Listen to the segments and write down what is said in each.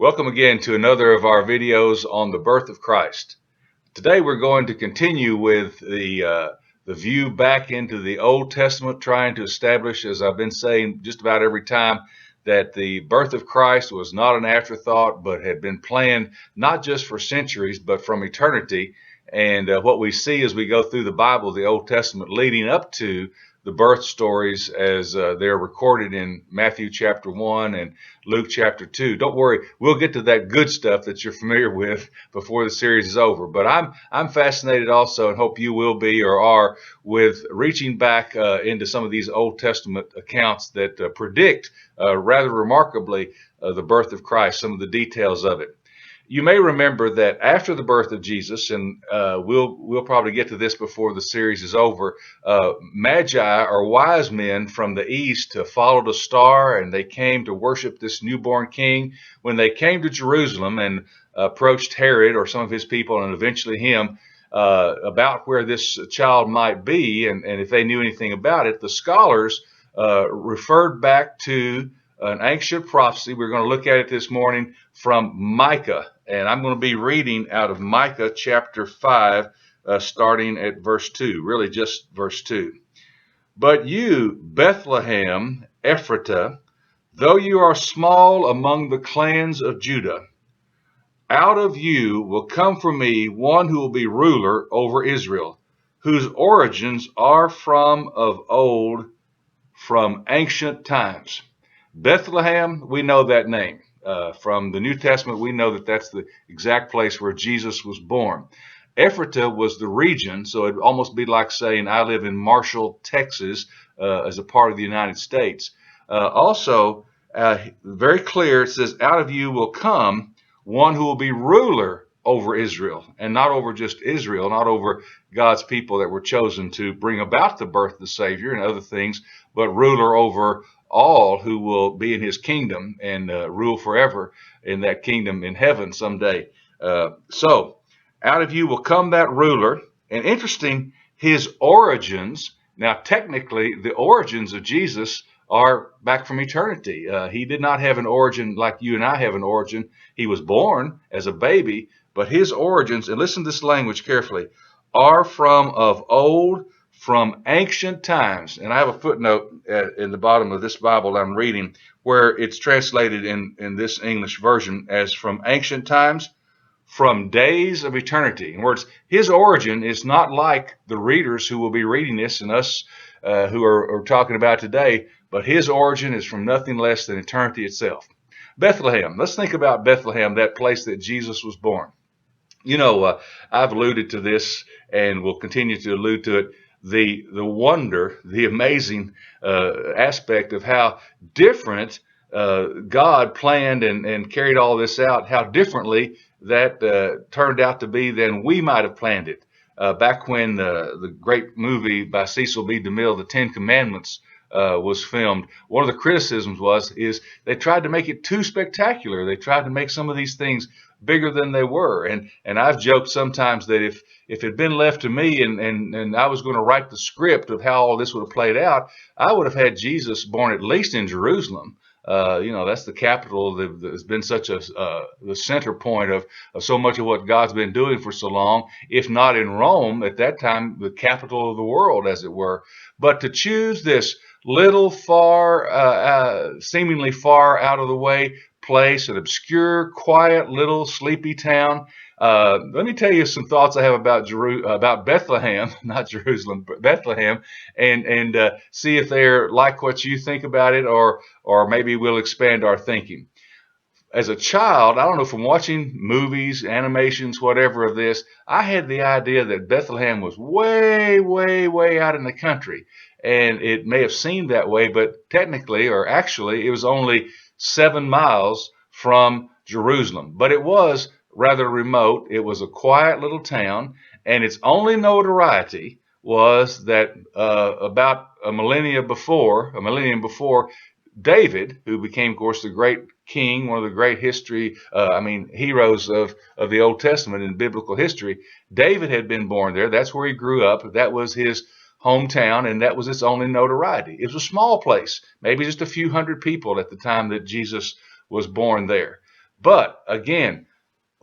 Welcome again to another of our videos on the birth of Christ. Today we're going to continue with the view back into the Old Testament, trying to establish, as I've been saying just about every time, that the birth of Christ was not an afterthought, but had been planned not just for centuries, but from eternity. And what we see as we go through the Bible, the Old Testament, leading up to the birth stories as they're recorded in Matthew chapter 1 and Luke chapter 2. Don't worry, we'll get to that good stuff that you're familiar with before the series is over. But I'm fascinated also, and hope you will be or are, with reaching back into some of these Old Testament accounts that predict rather remarkably the birth of Christ, some of the details of it. You may remember that after the birth of Jesus, and we'll probably get to this before the series is over, magi or wise men from the east followed a star, and they came to worship this newborn king. When they came to Jerusalem and approached Herod or some of his people, and eventually him, about where this child might be, and if they knew anything about it, the scholars referred back to an ancient prophecy. We're going to look at it this morning from Micah, and I'm going to be reading out of Micah chapter 5, starting at verse 2, really just verse 2. But you, Bethlehem Ephratah, though you are small among the clans of Judah, out of you will come for me one who will be ruler over Israel, whose origins are from of old, from ancient times. Bethlehem, we know that name. From the New Testament, we know that that's the exact place where Jesus was born. Ephratah was the region, so it'd almost be like saying I live in Marshall, Texas, as a part of the United States. Also, very clear, it says, out of you will come one who will be ruler over Israel, and not over just Israel, not over God's people that were chosen to bring about the birth of the Savior and other things, but ruler over all who will be in his kingdom and rule forever in that kingdom in heaven someday. So out of you will come that ruler. And interesting, his origins. Now, technically, the origins of Jesus are back from eternity. He did not have an origin like you and I have an origin. He was born as a baby, but his origins, and listen to this language carefully, are from of old, from ancient times. And I have a footnote in the bottom of this Bible I'm reading where it's translated in this English version as from ancient times, from days of eternity. In words, his origin is not like the readers who will be reading this and us who are talking about today, but his origin is from nothing less than eternity itself. Bethlehem. Let's think about Bethlehem, that place that Jesus was born. You know, I've alluded to this and will continue to allude to it. The wonder, the amazing aspect of how different God planned and carried all this out, how differently that turned out to be than we might have planned it. Back when the great movie by Cecil B. DeMille, The Ten Commandments, was filmed, one of the criticisms is they tried to make it too spectacular. They tried to make some of these things bigger than they were. And I've joked sometimes that if it had been left to me and I was going to write the script of how all this would have played out, I would have had Jesus born at least in Jerusalem. That's the capital that has been such the center point of so much of what God's been doing for so long, if not in Rome, at that time, the capital of the world, as it were. But to choose this little seemingly far out of the way place, an obscure, quiet, little sleepy town. Let me tell you some thoughts I have about Bethlehem, not Jerusalem, but Bethlehem, and see if they're like what you think about it, or maybe we'll expand our thinking. As a child, I don't know, from watching movies, animations, whatever of this, I had the idea that Bethlehem was way, way, way out in the country. And it may have seemed that way, but technically, or actually, it was only 7 miles from Jerusalem. But it was rather remote. It was a quiet little town, and its only notoriety was that about a millennium before, David, who became, of course, the great king, one of the great heroes of the Old Testament in biblical history, David had been born there. That's where he grew up. That was his hometown, and that was its only notoriety. It was a small place, maybe just a few hundred people at the time that Jesus was born there. But again,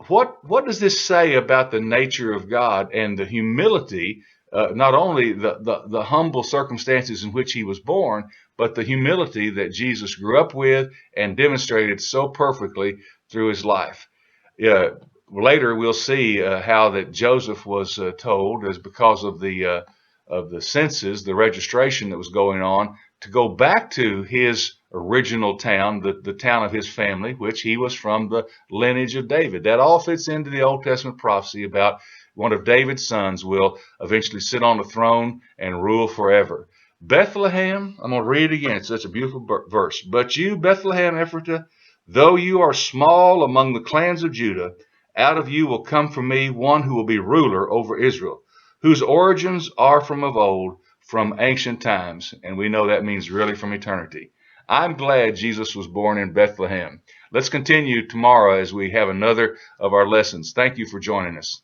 what does this say about the nature of God and the humility, not only the humble circumstances in which he was born, but the humility that Jesus grew up with and demonstrated so perfectly through his life? Later we'll see how that Joseph was told, as because of the census, the registration that was going on, to go back to his original town, the town of his family, which he was from the lineage of David. That all fits into the Old Testament prophecy about one of David's sons will eventually sit on the throne and rule forever. Bethlehem, I'm going to read it again. It's such a beautiful verse. But you, Bethlehem Ephratah, though you are small among the clans of Judah, out of you will come from me one who will be ruler over Israel, whose origins are from of old, from ancient times. And we know that means really from eternity. I'm glad Jesus was born in Bethlehem. Let's continue tomorrow as we have another of our lessons. Thank you for joining us.